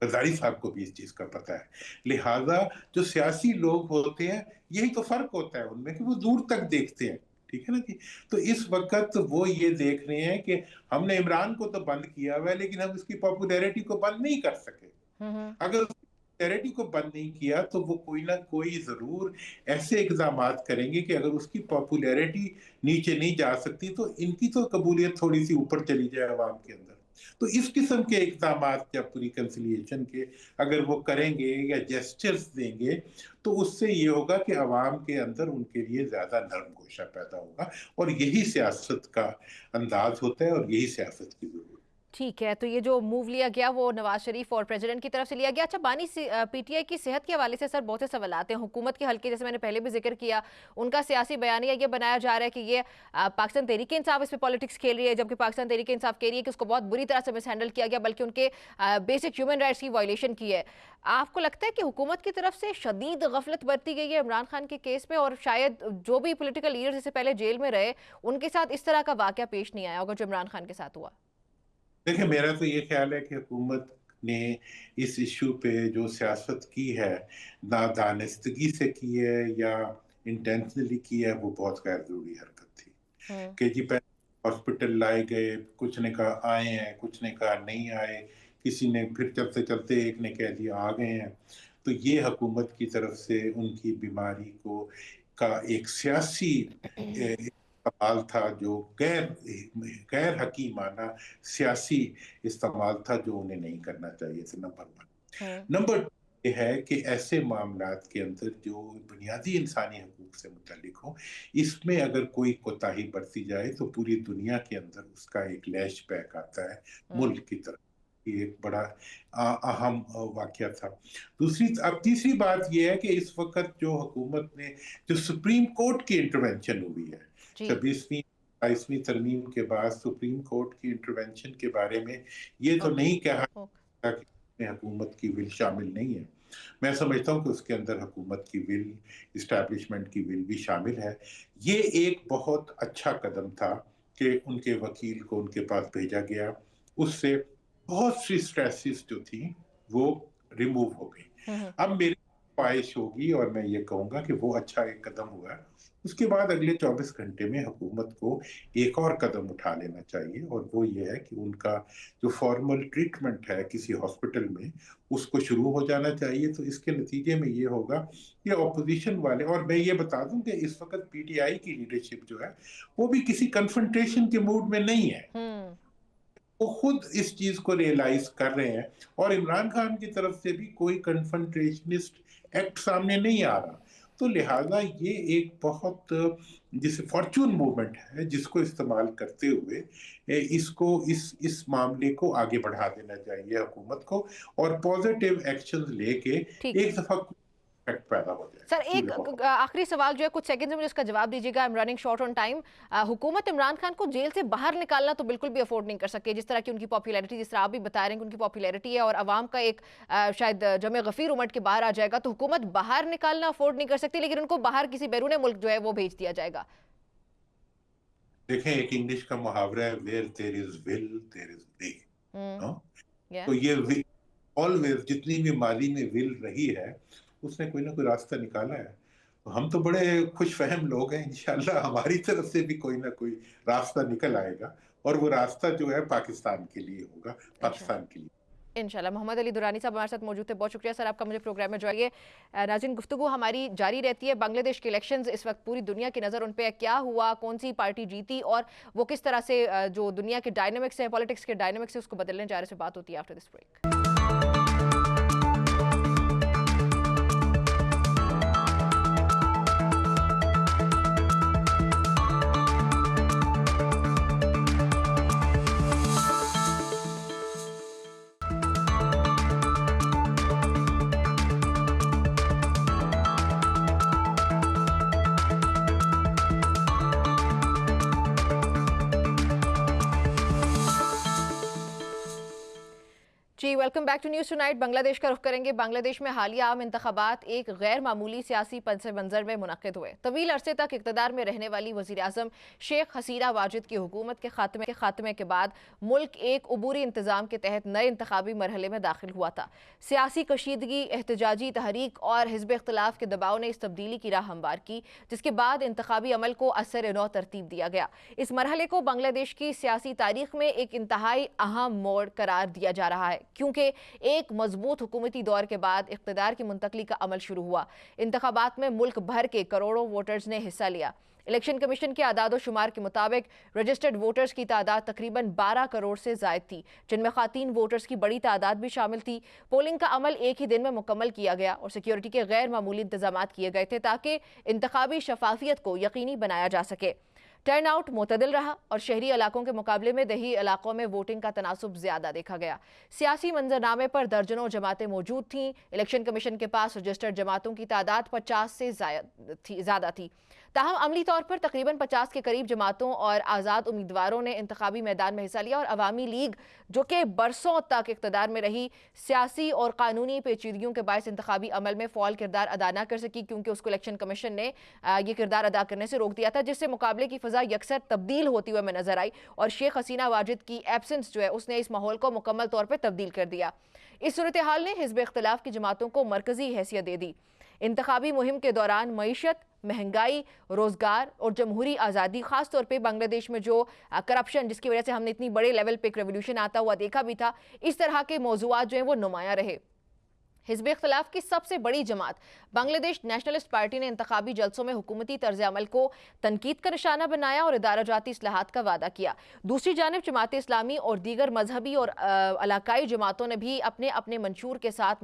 [SPEAKER 2] हजारी साहब को भी इस चीज का पता है। लिहाजा जो सियासी लोग होते हैं, यही तो फर्क होता है उनमें कि वो दूर तक देखते हैं। ठीक है ना जी। तो इस वक्त वो ये देख रहे हैं कि हमने इमरान को तो बंद किया हुआ है, लेकिन हम उसकी पॉपुलैरिटी को बंद नहीं कर सके। अगर पॉपुलैरिटी को बंद नहीं किया तो वो कोई ना कोई जरूर ऐसे इकदाम करेंगे कि अगर उसकी पॉपुलैरिटी नीचे नहीं जा सकती तो इनकी तो कबूलियत थोड़ी सी ऊपर चली जाए अवाम के अंदर। तो इस किस्म के इकदाम जब रिकंसिलिएशन के अगर वो करेंगे या जेस्चर्स देंगे, तो उससे ये होगा कि अवाम के अंदर उनके लिए ज्यादा नरम गोशा पैदा होगा, और यही सियासत का अंदाज होता है और यही सियासत की जरूरत है।
[SPEAKER 1] ठीक है, तो ये जो मूव लिया गया वो नवाज शरीफ और प्रेसिडेंट की तरफ से लिया गया। अच्छा, बानी पीटीआई की सेहत के हवाले से सर बहुत से सवाल आते हैं। हुकूमत के हल्के, जैसे मैंने पहले भी जिक्र किया, उनका सियासी बयानिया ये बनाया जा रहा है कि ये पाकिस्तान तहरीक इंसाफ इस पर पॉलिटिक्स खेल रही है, जबकि पाकिस्तान तहरीक इंसाफ कह रही है कि उसको बहुत बुरी तरह से मिसहैंडल किया गया, बल्कि उनके बेसिक ह्यूमन राइट्स की वायलेशन की है। आपको लगता है कि हुकूमत की तरफ से शदीद गफलत बरती गई है इमरान खान के केस में, और शायद जो भी पोलिटिकल लीडर्स इससे पहले जेल में रहे उनके साथ इस तरह का वाकया पेश नहीं आया होगा जो इमरान खान के साथ हुआ?
[SPEAKER 2] देखिए, मेरा तो ये ख्याल है कि हुकूमत ने इस इशू पे जो सियासत की है, ना दानिस्तगी से की है या इंटेंशनली की है, वो बहुत गैर जरूरी हरकत थी। कि जी पहले हॉस्पिटल लाए गए, कुछ ने कहा आए हैं, कुछ ने कहा नहीं आए, किसी ने फिर चलते चलते एक ने कह दिया आ गए हैं। तो ये हुकूमत की तरफ से उनकी बीमारी को का एक सियासी इस्तेमाल था, जो गैर गैर हकीमाना सियासी इस्तेमाल था, जो उन्हें नहीं करना चाहिए था। Number one. नंबर ये है कि ऐसे मामलात के अंदर जो बुनियादी इंसानी हकूक से मुतल्लिक हो, इसमें अगर कोई कोताही बरती जाए तो पूरी दुनिया के अंदर उसका एक लैश बैक आता है मुल्क की तरफ। ये एक बड़ा अहम वाकया था। अब तीसरी बात यह है कि इस वक्त जो हुकूमत ने जो सुप्रीम कोर्ट की इंटरवेंशन हुई है 26वीं 22वीं तरमीम के बाद, सुप्रीम कोर्ट की इंटरवेंशन के बारे में ये तो नहीं कहा कि हुकूमत की विल शामिल नहीं है। मैं समझता हूँ कि उसके अंदर हुकूमत की विल, इस्टेब्लिशमेंट की विल भी शामिल है। ये एक बहुत अच्छा कदम था कि उनके वकील को उनके पास भेजा गया, उससे बहुत सी स्ट्रेसेस जो थी वो रिमूव हो गई। अब मेरी ख्वाहिश होगी और मैं ये कहूंगा कि वो अच्छा एक कदम हुआ। उसके बाद अगले 24 घंटे में हुकूमत को एक और कदम उठा लेना चाहिए, और वो ये है कि उनका जो फॉर्मल ट्रीटमेंट है किसी हॉस्पिटल में, उसको शुरू हो जाना चाहिए। तो इसके नतीजे में ये होगा कि ऑपोजिशन वाले, और मैं ये बता दूं कि इस वक्त पीटीआई की लीडरशिप जो है वो भी किसी कन्फ्रंटेशन के मूड में नहीं है। वो खुद इस चीज को रियलाइज कर रहे हैं, और इमरान खान की तरफ से भी कोई कन्फ्रंटेशनिस्ट एक्ट सामने नहीं आ रहा। तो लिहाजा ये एक बहुत जिसे फॉर्चून मूवमेंट है, जिसको इस्तेमाल करते हुए इसको इस मामले को आगे बढ़ा देना चाहिए हुकूमत को, और पॉजिटिव एक्शन लेके एक दफा पैदा हो जाए।
[SPEAKER 1] सर, एक आखिरी सवाल जो है, कुछ सेकंड में मुझे इसका जवाब दीजिएगा, I am running short on time. हुकूमत इमरान खान को जेल से बाहर निकालना तो बिल्कुल भी अफोर्ड नहीं कर सकती, जिस तरह की उनकी पॉपुलैरिटी, जिस तरह आप भी बता रहे हैं कि उनकी पॉपुलैरिटी है और अवाम का एक शायद जमे गफीर उमट के बाहर आ जाएगा, तो हुकूमत बाहर निकालना अफोर्ड नहीं कर सकती, लेकिन उनको बाहर किसी बैरून मुल्क जो है वो भेज दिया जाएगा।
[SPEAKER 2] देखें, एक इंग्लिश का मुहावरा है, where there is will there is way. तो ये ऑलवेज जितनी भी माजी में विल रही है, उसने कोई ना कोई रास्ता निकाला है। तो हम तो बड़े खुश फहम लोग हैं, इंशाल्लाह हमारी तरफ से भी कोई ना कोई रास्ता निकल आएगा, और वो रास्ता जो है पाकिस्तान के लिए होगा, पाकिस्तान के लिए
[SPEAKER 1] इंशाल्लाह। मोहम्मद अली दुरानी साहब हमारे साथ मौजूद थे, बहुत शुक्रिया सर आपका मुझे प्रोग्राम में ज्वाइए। नाज़रीन, गुफ्तगू हमारी जारी रहती है। बांग्लादेश के इलेक्शंस इस वक्त पूरी दुनिया की नज़र उन पे, क्या हुआ, कौन सी पार्टी जीती, और वो किस तरह से जो दुनिया के डायनामिक्स हैं, पॉलिटिक्स के डायनामिक्स है, उसको बदलने जा रहे से बात होती है आफ्टर दिस ब्रेक। जी, जी, welcome back to news tonight. Bangladesh का रुख करेंगे। बांग्लादेश में हालिया आम इंतखाबात एक गैर मामूली सियासी पस मंजर में मुनक़िद हुए। तवील अरसे तक इक़्तिदार में रहने वाली वज़ीर आज़म शेख हसीना वाजिद की हुकूमत के खात्मे के बाद मुल्क एक अबूरी इंतज़ाम के तहत नए इंतखाबी मरहले में दाखिल हुआ था। सियासी कशीदगी, एहतजाजी तहरीक और हिज़्ब इख्तिलाफ के दबाव ने इस तब्दीली की राह हमवार की, जिसके बाद इंतखाबी अमल को असर नौ तरतीब दिया गया। इस मरहले को बांग्लादेश की सियासी तारीख में एक इंतहाई अहम मोड़ करार दिया जा रहा है, क्योंकि एक मजबूत हुकूमती दौर के बाद इख्तिदार की मुंतकली का अमल शुरू हुआ। इंतखाबात में मुल्क भर के करोड़ों वोटर्स ने हिस्सा लिया। इलेक्शन कमीशन के आदाद शुमार के मुताबिक रजिस्टर्ड वोटर्स की तादाद तकरीबन 12 करोड़ से जायद थी, जिनमें खातीन वोटर्स की बड़ी तादाद भी शामिल थी। पोलिंग का अमल एक ही दिन में मुकम्मल किया गया और सिक्योरिटी के गैर मामूली इंतजाम किए गए थे ताकि इंतखाबी शफाफियत को यकीनी बनाया जा सके। टर्न आउट मुतदिल रहा और शहरी इलाकों के मुकाबले में देही इलाकों में वोटिंग का तनासुब ज्यादा देखा गया। सियासी मंजरनामे पर दर्जनों जमातें मौजूद थीं। इलेक्शन कमीशन के पास रजिस्टर्ड जमातों की तादाद 50 से ज्यादा थी। ताहम अमली तौर पर तकरीबन 50 के करीब जमातों और आज़ाद उम्मीदवारों ने इंतखाबी मैदान में हिस्सा लिया और अवामी लीग, जो कि बरसों तक इक़्तिदार में रही, सियासी और कानूनी पेचीदगियों के बायस इंतखाबी अमल में फ़ौल किरदार अदा न कर सकी, क्योंकि उसको इलेक्शन कमीशन ने ये किरदार अदा करने से रोक दिया था, जिससे मुकाबले की फ़ज़ा यकसर तब्दील होती हुई में नजर आई और शेख हसीना वाजिद की एब्सेंस जो है उसने इस माहौल को मुकम्मल तौर पर तब्दील कर दिया। इस सूरत हाल ने हिज़्ब इख्तिलाफ की जमातों को मरकजी हैसियत दे दी। इंतखाबी मुहिम के दौरान मईशत, महंगाई, रोजगार और जमहूरी आज़ादी, खास तौर पे बांग्लादेश में जो करप्शन, जिसकी वजह से हमने इतनी बड़े लेवल पे एक रेवोल्यूशन आता हुआ देखा भी था, इस तरह के मौज़ूआत जो हैं वो नुमाया रहे। हिज़्ब इख्तिलाफ की सबसे बड़ी जमात बांग्लादेश नेशनलिस्ट पार्टी ने इंतखाबी जलसों में हुकूमती तर्ज अमल को तनकीद का निशाना बनाया और इदाराजाती इस्लाहात का वादा किया। दूसरी जानिब जमात इस्लामी और दीगर मजहबी और इलाकाई जमातों ने भी अपने अपने मंशूर के साथ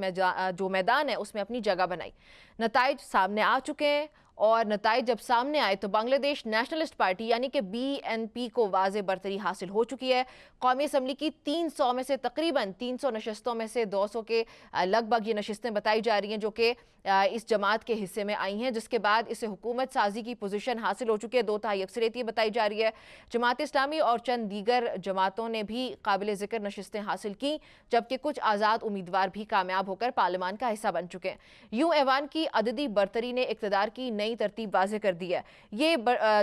[SPEAKER 1] जो मैदान है उसमें अपनी जगह बनाई। नताइज सामने आ चुके हैं और नताइज जब सामने आए तो बांग्लादेश नेशनलिस्ट पार्टी यानी कि BNP को वाज़े बरतरी हासिल हो चुकी है। कौमी असम्बली की 300 में से तकरीबन 300 नशस्तों में से 200 के लगभग ये नशस्तें बताई जा रही हैं जो कि इस जमात के हिस्से में आई हैं, जिसके बाद इसे हुकूमत साजी की पोजीशन हासिल हो चुकी है। 2/3 अक्सरियत ये बताई जा रही है। जमात इस्लामी और चंद दीगर जमातों ने भी काबिल ज़िक्र नशस्तें हासिल की, जबकि कुछ आज़ाद उम्मीदवार भी कामयाब होकर पार्लियामान का हिस्सा बन चुके हैं। यूं ऐवान की अददी बरतरी ने इक़्तिदार की नई तरतीब वाज़े कर दी है। ये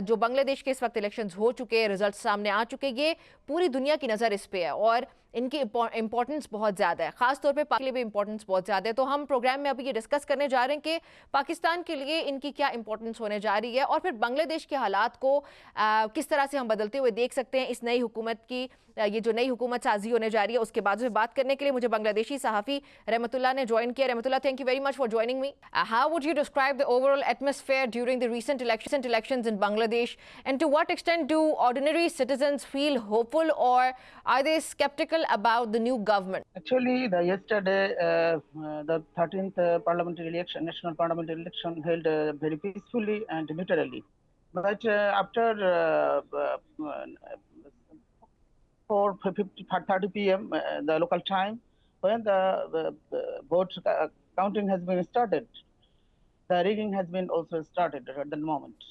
[SPEAKER 1] जो बांग्लादेश के इस वक्त इलेक्शन हो चुके, रिजल्ट सामने आ चुके, ये पूरी दुनिया की नज़र इस पे है और इनकी इंपॉर्टेंस बहुत ज़्यादा है, खास तौर पे पाक के लिए भी इंपॉर्टेंस बहुत ज़्यादा है। तो हम प्रोग्राम में अभी ये डिस्कस करने जा रहे हैं कि पाकिस्तान के लिए इनकी क्या इंपॉर्टेंस होने जा रही है और फिर बांग्लादेश के हालात को किस तरह से हम बदलते हुए देख सकते हैं। इस नई हुकूमत की ये जो नई हुकूमत साजी होने जा रही है उसके बाद बात करने के लिए मुझे बांग्लादेशी सहाफ़ी रहमतुल्लाह ने ज्वाइन किया। रहमतुल्लाह, thank you very much for joining me. How would you describe the overall atmosphere during the recent elections in Bangladesh, and to what extent do ordinary citizens feel hopeful or are they skeptical about the new government?
[SPEAKER 3] Actually, yesterday, the 13th parliamentary election, national parliamentary election, held very peacefully and neutrally. But after 4:30 p.m. The local time, when the vote counting has been started, the rigging has been also started at the moment.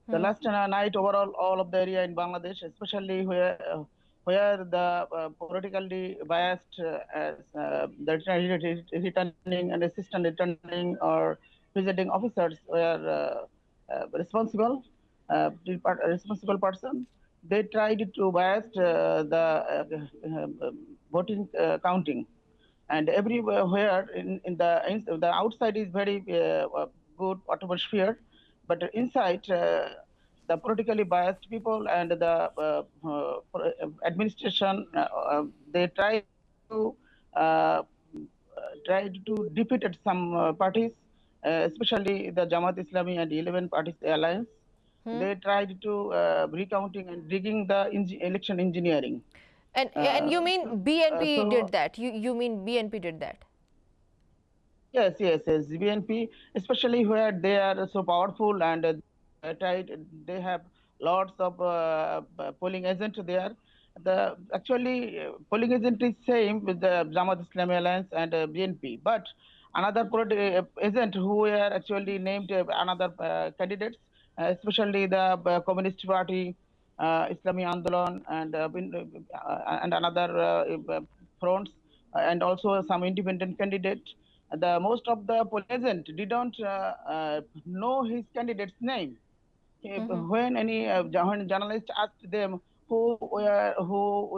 [SPEAKER 3] The last night overall, all of the area in Bangladesh, especially where the politically biased the returning and assistant returning or presiding officers were responsible person. They tried to bias the voting counting, and everywhere in the outside is very good atmosphere, but inside the politically biased people and the administration they tried to defeat some parties, especially the Jamaat Islami and 11 parties alliance. They tried to recounting and rigging the election engineering.
[SPEAKER 1] And you mean BNP did that? You mean BNP did that?
[SPEAKER 3] Yes. BNP, especially where they are so powerful and they have lots of polling agents there. Actually polling agent is same with the Jamaat Islami Alliance and BNP, but another agent who were actually named another candidates, especially the Communist Party, Islami Andolan and another fronts and also some independent candidate. The most of the peasant didn't know his candidate's name. When when journalist asked them who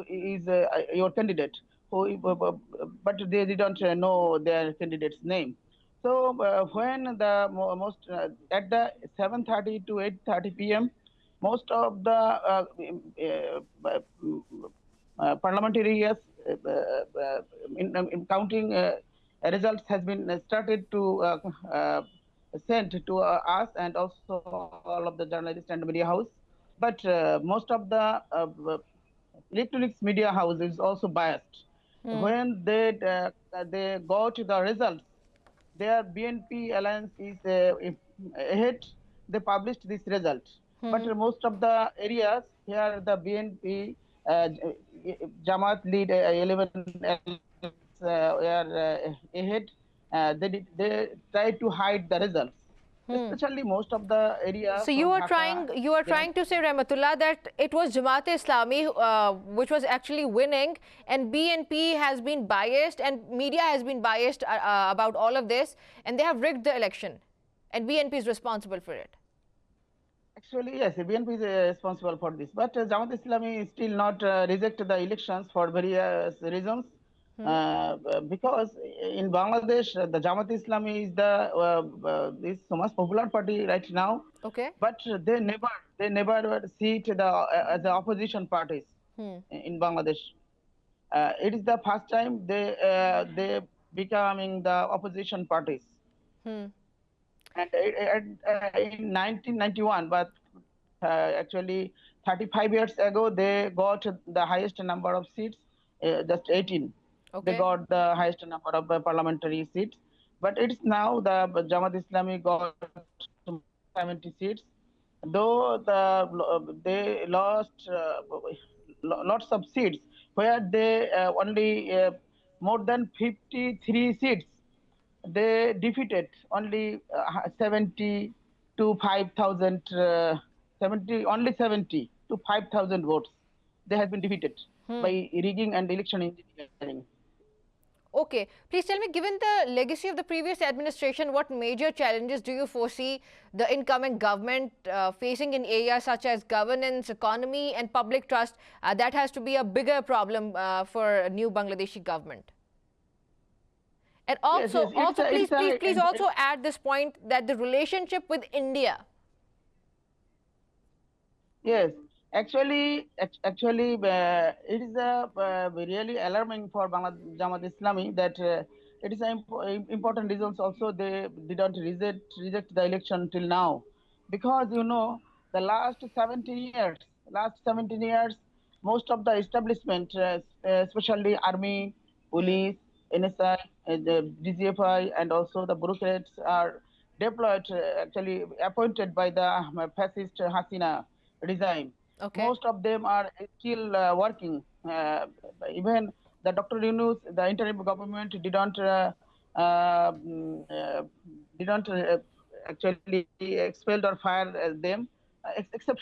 [SPEAKER 3] is your candidate, but they didn't know their candidate's name. So when the most at the 7:30 to 8:30 p.m., most of the parliamentary years in counting results has been started to sent to us and also all of the journalists and media house. But most of the electronics media house is also biased. When they go to the results, their BNP alliance is ahead. They published this result. But most of the areas here, the BNP Jamaat lead 11 were ahead. They try to hide the results. Especially most of the area.
[SPEAKER 1] So you are trying to say, Rahmatullah, that it was Jamaat-e-Islami which was actually winning, and BNP has been biased, and media has been biased about all of this, and they have rigged the election, and BNP is responsible for it.
[SPEAKER 3] Actually, yes, BNP is responsible for this, but Jamaat-e-Islami still not reject the elections for various reasons. Because in Bangladesh, the Jamaat-e-Islami is the this most popular party right now.
[SPEAKER 1] Okay.
[SPEAKER 3] But they never see it as the opposition parties in Bangladesh. It is the first time they becoming the opposition parties. And in 1991, but actually 35 years ago, they got the highest number of seats, just 18.
[SPEAKER 1] Okay.
[SPEAKER 3] They got the highest number of parliamentary seats. But it's now the Jamaat-e-Islami got 70 seats. Though they lost lots of seats, where they only more than 53 seats. They defeated only 70 to 5,000, 70 to 5,000 votes. They have been defeated by rigging and election engineering.
[SPEAKER 1] Okay, please tell me, given the legacy of the previous administration, what major challenges do you foresee the incoming government facing in areas such as governance, economy, and public trust? That has to be a bigger problem for a new Bangladeshi government. And also, please also add this point that the relationship with India.
[SPEAKER 3] Yes, actually, it is really alarming for Jamaat-e-Islami that it is an important reasons also they didn't reject the election till now, because the last 17 years, most of the establishment, especially army, police, NSI, the DGFI, and also the bureaucrats are deployed, actually appointed by the fascist Hasina regime.
[SPEAKER 1] Okay.
[SPEAKER 3] Most of them are still working. Even the Dr. Yunus, the interim government didn't actually expel or fire them, except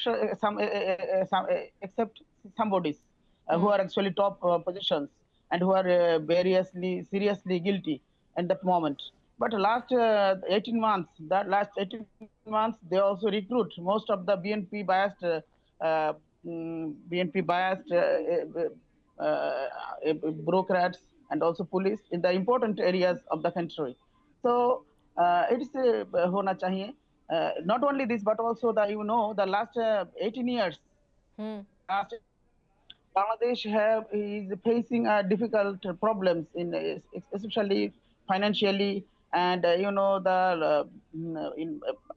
[SPEAKER 3] some bodies who are actually top positions and who are seriously guilty at that moment. But last 18 months, they also recruit most of the BNP biased bureaucrats and also police in the important areas of the country. So it's hona chahiye. Not only this, but also the last 18 years, Bangladesh is facing difficult problems especially financially, and in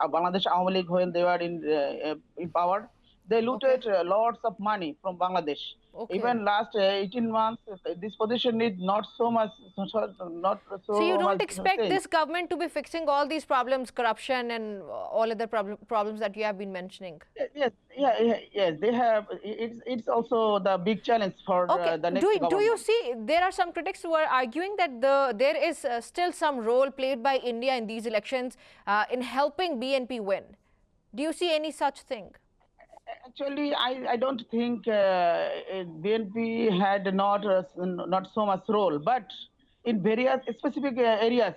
[SPEAKER 3] Bangladesh Awami League, when they were in power, they looted lots of money from Bangladesh.
[SPEAKER 1] Okay.
[SPEAKER 3] Even last 18 months, this position is not so much.
[SPEAKER 1] So you don't expect this government to be fixing all these problems, corruption and all other problems that you have been mentioning?
[SPEAKER 3] Yes, they have. It's also the big challenge for the next government.
[SPEAKER 1] Do you see there are some critics who are arguing that there is still some role played by India in these elections in helping BNP win? Do you see any such thing?
[SPEAKER 3] Actually, I don't think BNP had not so much role, but in various specific areas,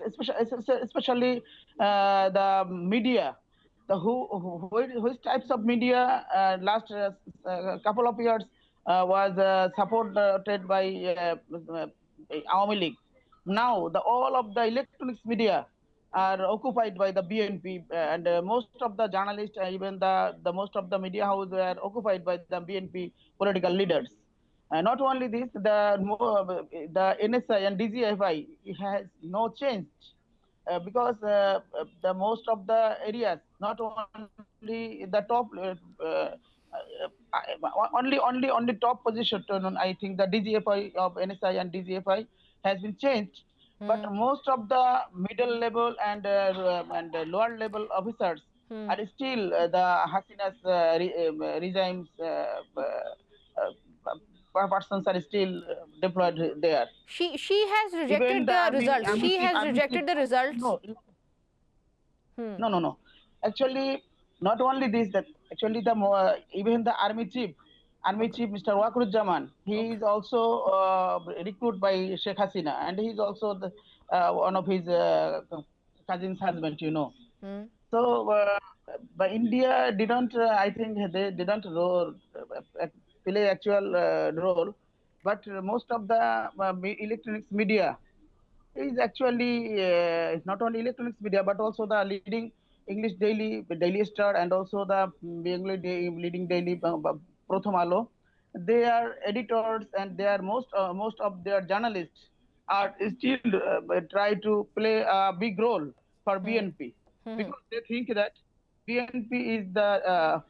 [SPEAKER 3] especially the media, which types of media last couple of years was supported by Awami League. Now, all of the electronics media are occupied by the BNP, and most of the journalists, even the most of the media houses were occupied by the BNP political leaders. Not only this, the NSI and DGFI has no change because the most of the areas, not only the top, only top position. I think the DGFI of NSI and DGFI has been changed, but most of the middle level and lower level officers are still the Hasina's regime's persons are still deployed there.
[SPEAKER 1] She has
[SPEAKER 3] Even
[SPEAKER 1] rejected
[SPEAKER 3] the
[SPEAKER 1] the
[SPEAKER 3] army,
[SPEAKER 1] results.
[SPEAKER 3] army
[SPEAKER 1] She
[SPEAKER 3] chief,
[SPEAKER 1] has
[SPEAKER 3] army
[SPEAKER 1] rejected
[SPEAKER 3] chief.
[SPEAKER 1] the results.
[SPEAKER 3] No. Actually, not only this, that actually even the army chief, Mr. Wakurujaman, he is also recruited by Sheikh Hasina, and he is also one of his cousin's husband, So, but India didn't, I think they didn't play actual role, but most of the electronics media is actually not only electronics media but also the leading English Daily Star, and also the leading daily Prothom Alo. They are editors, and they are most of their journalists are still try to play a big role for BNP, because they think that BNP is the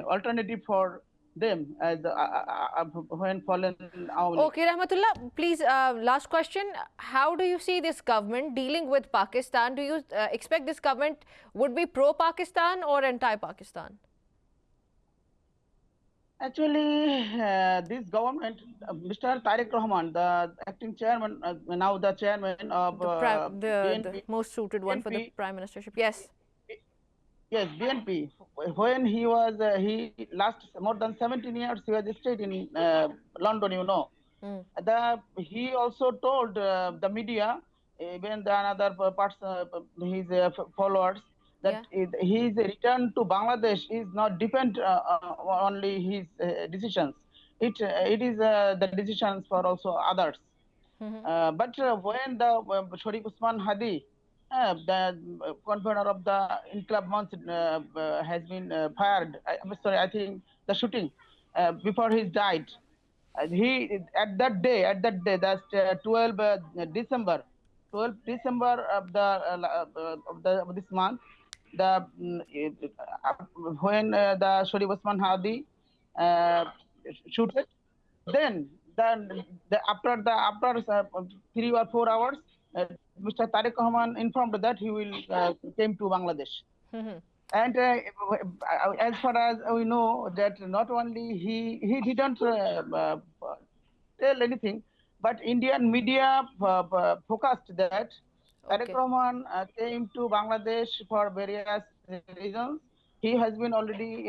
[SPEAKER 3] alternative for them as when fallen Awami League.
[SPEAKER 1] Okay, Rahmatullah, please, last question. How do you see this government dealing with Pakistan? Do you expect this government would be pro-Pakistan or anti-Pakistan?
[SPEAKER 3] Actually, this government, Mr. Tariq Rahman, the acting chairman, now the chairman of
[SPEAKER 1] The
[SPEAKER 3] BNP,
[SPEAKER 1] most suited one for the
[SPEAKER 3] BNP,
[SPEAKER 1] prime ministership. Yes.
[SPEAKER 3] yes, BNP. When he was, he last more than 17 years, he was stayed in London, He also told the media, even the another parts, his followers, that his return to Bangladesh is not depend only his decisions. It is the decisions for also others. But when the Sharif Usman Hadi, the convener of the Inqilab Month, has been fired, I think the shooting before he died. He at that day, that's 12 December, 12 December of this month, the when the Sharif Usman Hadi shooted, then after 3 or 4 hours, Mr. Tariq Rahman informed that he will came to Bangladesh. And as far as we know, that not only he didn't tell anything, but Indian media focused that Tariq Rahman came to Bangladesh for various reasons. He has been already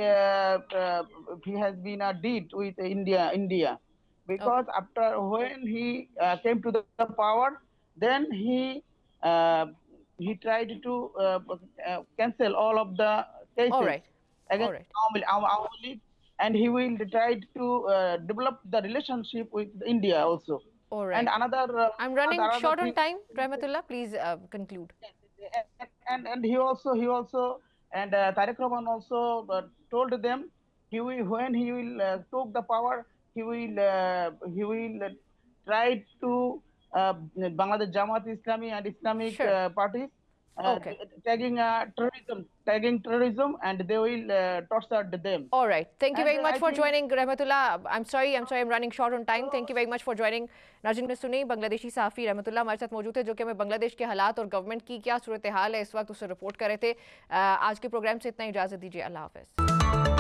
[SPEAKER 3] he has been a deed with India, because after when he came to the power, then he tried to cancel all of the cases against Awami League, and he will try to develop the relationship with India also.
[SPEAKER 1] All right.
[SPEAKER 3] And another,
[SPEAKER 1] I'm running short on time. Rahmatullah, please conclude.
[SPEAKER 3] And he also and Tariq Rahman also told them when he will took the power, he will try to Bangladesh Jamaat Islami and Islamic parties tagging terrorism, and they will torture them.
[SPEAKER 1] All right. Thank you very much for joining, Rahmatullah. I'm sorry, I'm running short on time. Thank you very much for joining. नाज़रीन ने सुनी बांग्लादेशी सहाफ़ी रहमतुल्लाह हमारे साथ मौजूद थे, जो कि हमें बांग्लादेश के हालात और गवर्नमेंट की क्या सूरत हाल है इस वक्त उसे रिपोर्ट कर रहे थे। आज के प्रोग्राम से इतना इजाज़त दीजिए। अल्लाह हाफ़िज़।